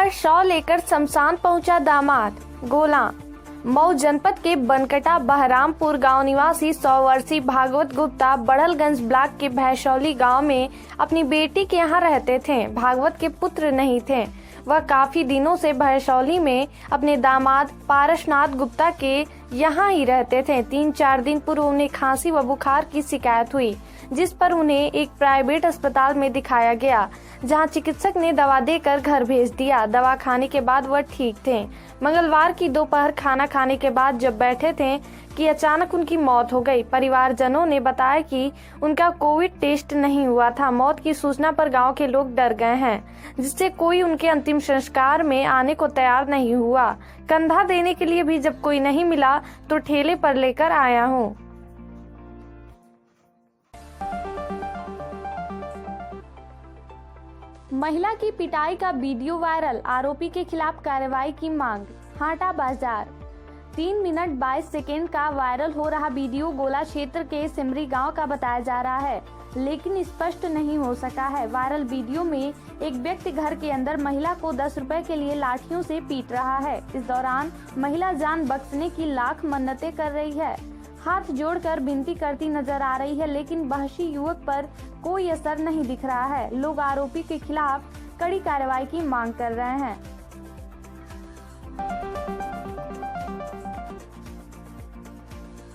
पर शव लेकर शमशान पहुंचा दामाद। गोला मऊ जनपद के बनकटा बहरामपुर गांव निवासी 100 वर्षीय भागवत गुप्ता बढ़लगंज ब्लॉक के भैसौली गांव में अपनी बेटी के यहां रहते थे। भागवत के पुत्र नहीं थे। वह काफी दिनों से भैसौली में अपने दामाद पारसनाथ गुप्ता के यहाँ ही रहते थे। 3-4 दिन पूर्व उन्हें खांसी व बुखार की शिकायत हुई, जिस पर उन्हें एक प्राइवेट अस्पताल में दिखाया गया, जहां चिकित्सक ने दवा देकर घर भेज दिया। दवा खाने के बाद वह ठीक थे। मंगलवार की दोपहर खाना खाने के बाद जब बैठे थे कि अचानक उनकी मौत हो गई। परिवारजनों ने बताया कि उनका कोविड टेस्ट नहीं हुआ था। मौत की सूचना पर गांव के लोग डर गए हैं, जिससे कोई उनके अंतिम संस्कार में आने को तैयार नहीं हुआ। कंधा देने के लिए भी जब कोई नहीं मिला तो ठेले पर लेकर आया हूँ। महिला की पिटाई का वीडियो वायरल, आरोपी के खिलाफ कार्रवाई की मांग। हाटा बाजार 3 मिनट 22 सेकेंड का वायरल हो रहा वीडियो गोला क्षेत्र के सिमरी गांव का बताया जा रहा है, लेकिन स्पष्ट नहीं हो सका है। वायरल वीडियो में एक व्यक्ति घर के अंदर महिला को 10 रुपए के लिए लाठियों से पीट रहा है। इस दौरान महिला जान बख्शने की लाख मन्नतें कर रही है, हाथ जोड़कर विनती करती नजर आ रही है, लेकिन वहशी युवक पर कोई असर नहीं दिख रहा है। लोग आरोपी के खिलाफ कड़ी कार्रवाई की मांग कर रहे हैं।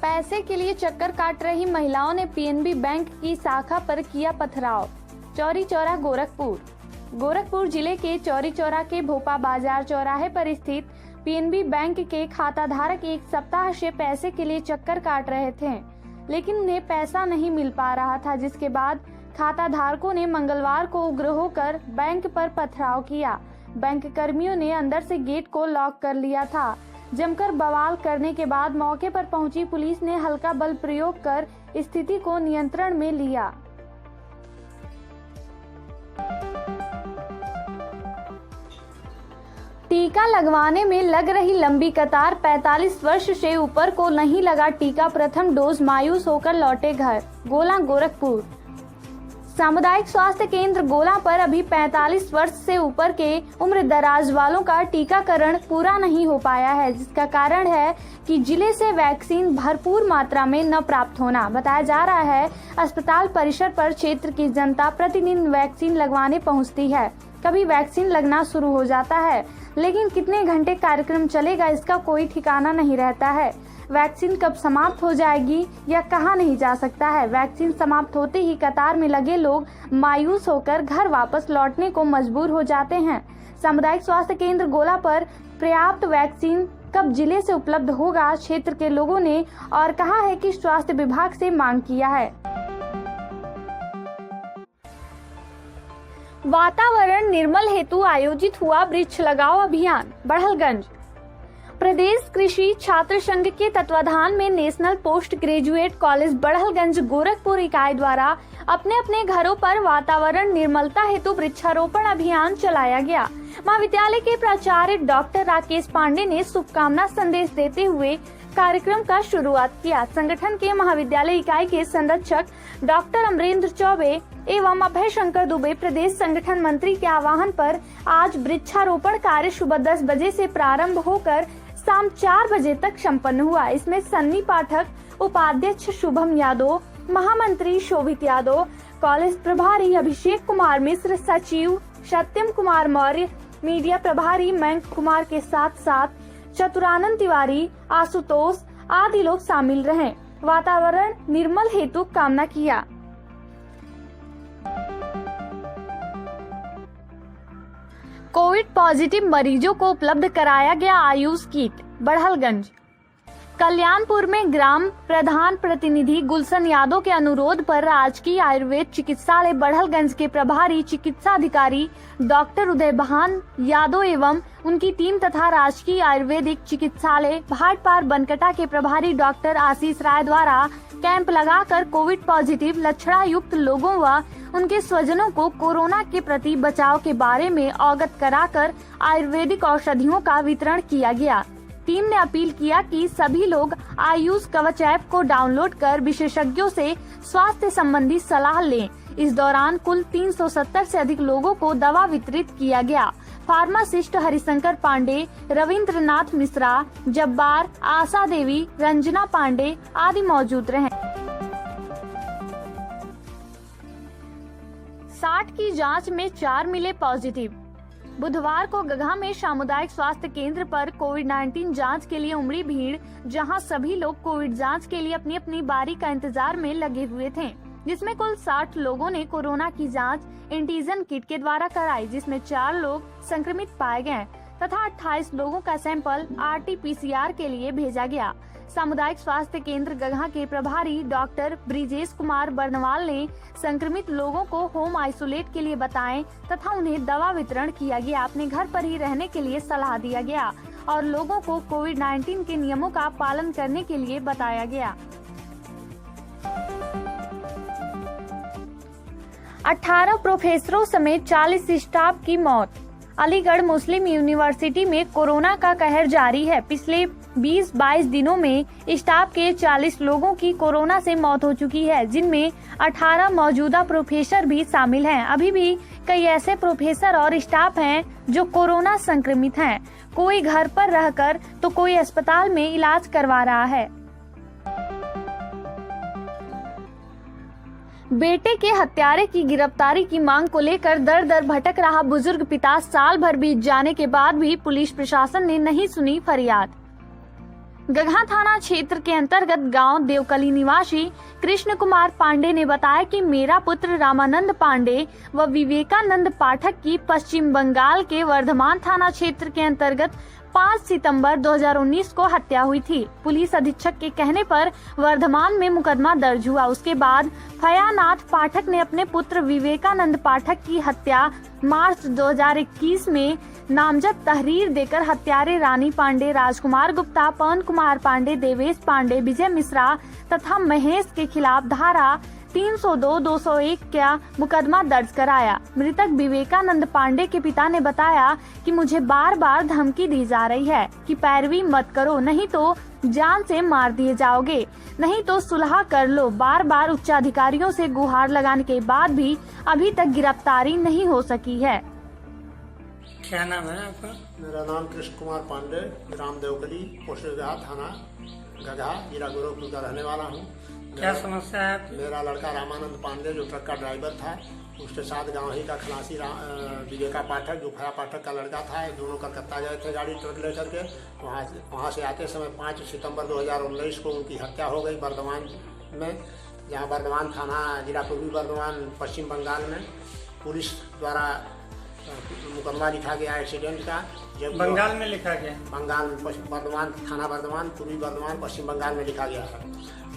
पैसे के लिए चक्कर काट रही महिलाओं ने पीएनबी बैंक की शाखा पर किया पथराव। चौरी चौरा गोरखपुर जिले के चौरी चौरा के भोपा बाजार चौराहे पर स्थित पीएनबी बैंक के खाताधारक एक सप्ताह से पैसे के लिए चक्कर काट रहे थे, लेकिन उन्हें पैसा नहीं मिल पा रहा था, जिसके बाद खाता धारकों ने मंगलवार को उग्र होकर बैंक पर पथराव किया। बैंक कर्मियों ने अंदर से गेट को लॉक कर लिया था। जमकर बवाल करने के बाद मौके पर पहुंची पुलिस ने हल्का बल प्रयोग कर स्थिति को नियंत्रण में लिया। टीका लगवाने में लग रही लंबी कतार, 45 वर्ष से ऊपर को नहीं लगा टीका, प्रथम डोज, मायूस होकर लौटे घर। गोला गोरखपुर सामुदायिक स्वास्थ्य केंद्र गोला पर अभी 45 वर्ष से ऊपर के उम्र दराज वालों का टीकाकरण पूरा नहीं हो पाया है, जिसका कारण है कि जिले से वैक्सीन भरपूर मात्रा में न प्राप्त होना। बताया जा रहा है अस्पताल परिसर पर क्षेत्र की जनता प्रतिदिन वैक्सीन लगवाने पहुंचती है। कभी वैक्सीन लगना शुरू हो जाता है, लेकिन कितने घंटे कार्यक्रम चलेगा इसका कोई ठिकाना नहीं रहता है। वैक्सीन कब समाप्त हो जाएगी या कहां नहीं जा सकता है। वैक्सीन समाप्त होते ही कतार में लगे लोग मायूस होकर घर वापस लौटने को मजबूर हो जाते हैं। सामुदायिक स्वास्थ्य केंद्र गोला पर पर्याप्त वैक्सीन कब जिले से उपलब्ध होगा, क्षेत्र के लोगों ने और कहा है कि स्वास्थ्य विभाग से मांग किया है। वातावरण निर्मल हेतु आयोजित हुआ वृक्ष लगाओ अभियान। बढ़लगंज प्रदेश कृषि छात्र संघ के तत्वाधान में national post graduate college Barhalganj Gorakhpur इकाई द्वारा अपने अपने घरों पर वातावरण निर्मलता हेतु वृक्षारोपण अभियान चलाया गया। महाविद्यालय के प्राचार्य डॉक्टर राकेश पांडे ने शुभकामना संदेश देते हुए कार्यक्रम का शुरुआत किया। संगठन के महाविद्यालय इकाई के संरक्षक डॉक्टर अमरेंद्र चौबे एवं अभय शंकर दुबे प्रदेश संगठन मंत्री के आह्वान पर आज वृक्षारोपण कार्य सुबह 10 बजे से प्रारंभ होकर शाम 4 बजे तक संपन्न हुआ। इसमें सन्नी पाठक, उपाध्यक्ष शुभम यादव, महामंत्री शोभित यादव, कॉलेज प्रभारी अभिषेक कुमार मिश्र, सचिव सत्यम कुमार मौर्य, मीडिया प्रभारी मयंक कुमार के साथ साथ चतुरानंद तिवारी, आशुतोष आदि लोग शामिल रहे। वातावरण निर्मल हेतु कामना किया। कोविड पॉजिटिव मरीजों को उपलब्ध कराया गया आयुष किट। बढ़लगंज कल्याणपुर में ग्राम प्रधान प्रतिनिधि गुलशन यादव के अनुरोध पर राजकीय आयुर्वेद चिकित्सालय बढ़लगंज के प्रभारी चिकित्सा अधिकारी डॉक्टर उदय भान यादव एवं उनकी टीम तथा राजकीय आयुर्वेदिक चिकित्सालय भाटपार बनकटा के प्रभारी डॉक्टर आशीष राय द्वारा कैंप लगाकर कोविड पॉजिटिव लक्षणायुक्त लोगों व उनके स्वजनों को कोरोना के प्रति बचाव के बारे में अवगत कराकर आयुर्वेदिक औषधियों का वितरण किया गया। टीम ने अपील किया कि सभी लोग आयुष कवच ऐप को डाउनलोड कर विशेषज्ञों से स्वास्थ्य संबंधी सलाह लें। इस दौरान कुल 370 से अधिक लोगों को दवा वितरित किया गया। फार्मासिस्ट हरिशंकर पांडे, रविंद्रनाथ मिश्रा, जब्बार, आशा देवी, रंजना पांडे आदि मौजूद रहे। 60 की जांच में 4 मिले पॉजिटिव। बुधवार को गगहा में सामुदायिक स्वास्थ्य केंद्र पर कोविड-19 जांच के लिए उमड़ी भीड़, जहां सभी लोग कोविड जांच के लिए अपनी अपनी बारी का इंतजार में लगे हुए थे, जिसमें कुल 60 लोगों ने कोरोना की जांच एंटीजन किट के द्वारा कराई, जिसमें 4 लोग संक्रमित पाए गए तथा 28 लोगों का सैंपल RT-PCR के लिए भेजा गया। सामुदायिक स्वास्थ्य केंद्र गगहा के प्रभारी डॉक्टर ब्रिजेश कुमार बर्नवाल ने संक्रमित लोगों को होम आइसोलेट के लिए बताएं तथा उन्हें दवा वितरण किया गया। अपने घर पर ही रहने के लिए सलाह दिया गया और लोगों को कोविड-19 के नियमों का पालन करने के लिए बताया गया। 18 प्रोफेसरों समेत 40 स्टाफ की मौत। अलीगढ़ मुस्लिम यूनिवर्सिटी में कोरोना का कहर जारी है। पिछले 20-22 दिनों में स्टाफ के 40 लोगों की कोरोना से मौत हो चुकी है, जिनमें 18 मौजूदा प्रोफेसर भी शामिल हैं। अभी भी कई ऐसे प्रोफेसर और स्टाफ हैं जो कोरोना संक्रमित हैं। कोई घर पर रहकर तो कोई अस्पताल में इलाज करवा रहा है। बेटे के हत्यारे की गिरफ्तारी की मांग को लेकर दर दर भटक रहा बुजुर्ग पिता, साल भर बीत जाने के बाद भी पुलिस प्रशासन ने नहीं सुनी फरियाद। गगहा थाना क्षेत्र के अंतर्गत गांव देवकली निवासी कृष्ण कुमार पांडे ने बताया कि मेरा पुत्र रामानंद पांडे व विवेकानंद पाठक की पश्चिम बंगाल के वर्धमान थाना क्षेत्र के अंतर्गत 5 सितंबर 2019 को हत्या हुई थी। पुलिस अधीक्षक के कहने पर वर्धमान में मुकदमा दर्ज हुआ। उसके बाद फयानाथ पाठक ने अपने पुत्र विवेकानंद पाठक की हत्या मार्च 2021 में नामजद तहरीर देकर हत्यारे रानी पांडे, राजकुमार गुप्ता, पवन कुमार पांडे, देवेश पांडे, विजय मिश्रा तथा महेश के खिलाफ धारा 302-201 का मुकदमा दर्ज कराया। मृतक विवेकानंद पांडे के पिता ने बताया कि मुझे बार बार धमकी दी जा रही है कि पैरवी मत करो, नहीं तो जान से मार दिए जाओगे, नहीं तो सुलह कर लो। बार बार उच्च अधिकारियों से गुहार लगाने के बाद भी अभी तक गिरफ्तारी नहीं हो सकी है। क्या नाम है आपका? मेरा नाम कृष्ण कुमार पांडे, ग्राम देवकली, पोस्ट गगहा, थाना गगहा, जिला गोरखपुर का रहने वाला हूँ। क्या समस्या है आपकी? मेरा लड़का रामानंद पांडे जो ट्रक का ड्राइवर था, उसके साथ गाँव ही का खलासी विवेका पाठक जो फया पाठक का लड़का था, दोनों कलकत्ता गए थे गाड़ी ट्रक लेकर के। वहाँ से आते समय 5 सितंबर 2019 को उनकी हत्या हो गई बर्धमान में, जहाँ बर्धमान थाना जिला पूर्वी बर्धमान पश्चिम बंगाल में पुलिस द्वारा मुकदमा लिखा गया एक्सीडेंट का। जब बंगाल में लिखा गया? बंगाल में, बर्धमान थाना बर्धमान, पूर्वी बर्धमान, पश्चिम बंगाल में लिखा गया है।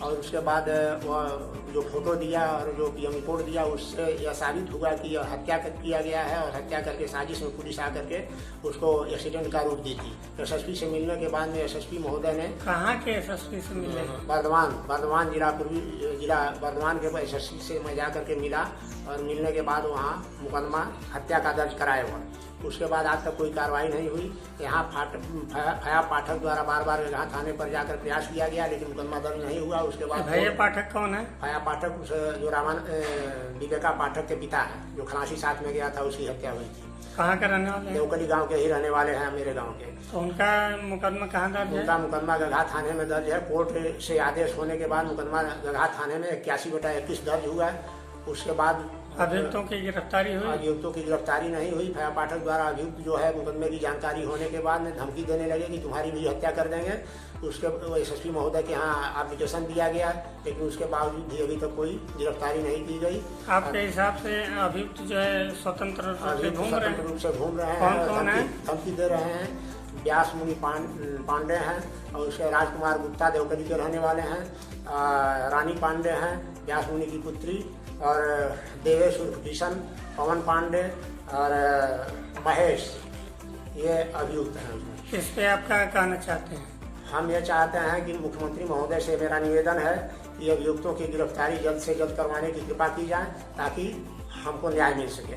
और उसके बाद वह जो फोटो दिया और जो रिपोर्ट दिया, उससे यह साबित हुआ कि यह हत्या किया गया है और हत्या करके साजिश में पुलिस आकर के उसको एक्सीडेंट का रूप दी थी। एसएसपी से मिलने के बाद में एसएसपी महोदय ने, कहाँ के एसएसपी से मिले? बर्धमान जिला पूर्वी जिला बर्धमान के एसएसपी से मैं जा करके मिला और मिलने के बाद वहाँ मुकदमा हत्या का दर्ज कराया हुआ। उसके बाद आज तक कोई कार्रवाई नहीं हुई। यहाँ फया पाठक द्वारा बार बार गगहा थाने पर जाकर प्रयास किया गया, लेकिन मुकदमा दर्ज नहीं हुआ। उसके बाद भैया पाठक कौन है? फया पाठक जो विवेका पाठक के पिता है, जो खलासी साथ में गया था, उसकी हत्या हुई थी। कहाँ के रहने वाले हैं? देवकली गांव के ही रहने वाले हैं, मेरे गांव के। तो उनका मुकदमा कहाँ दर्ज है? उनका मुकदमा गगहा थाने में दर्ज है। कोर्ट से आदेश होने के बाद मुकदमा गगहा थाने में 81/21 दर्ज हुआ है। उसके बाद अभियुक्तों की गिरफ्तारी हुई? अभियुक्तों की गिरफ्तारी नहीं हुई। फया पाठक द्वारा अभियुक्त जो है मुकदमे की जानकारी होने के बाद में धमकी देने लगे कि तुम्हारी भी हत्या कर देंगे। उसके एसएसपी महोदय के यहाँ एप्लीकेशन दिया गया, लेकिन उसके बावजूद भी अभी तक कोई गिरफ्तारी नहीं की गई। आपके हिसाब से अभियुक्त जो है स्वतंत्र रूप से घूम रहे हैं? कौन है? धमकी दे रहे हैं। व्यास मुनि पांडे हैं और उसके राजकुमार गुप्ता देवकली के रहने वाले हैं, रानी पांडे हैं व्यास मुनि की पुत्री, और देवेश भीषण, पवन पांडे और महेश, ये अभियुक्त हैं। इस पे आप क्या कहना चाहते हैं? हम ये चाहते हैं कि मुख्यमंत्री महोदय से मेरा निवेदन है कि अभियुक्तों की गिरफ्तारी जल्द से जल्द करवाने की कृपा की जाए, ताकि हमको न्याय मिल सके।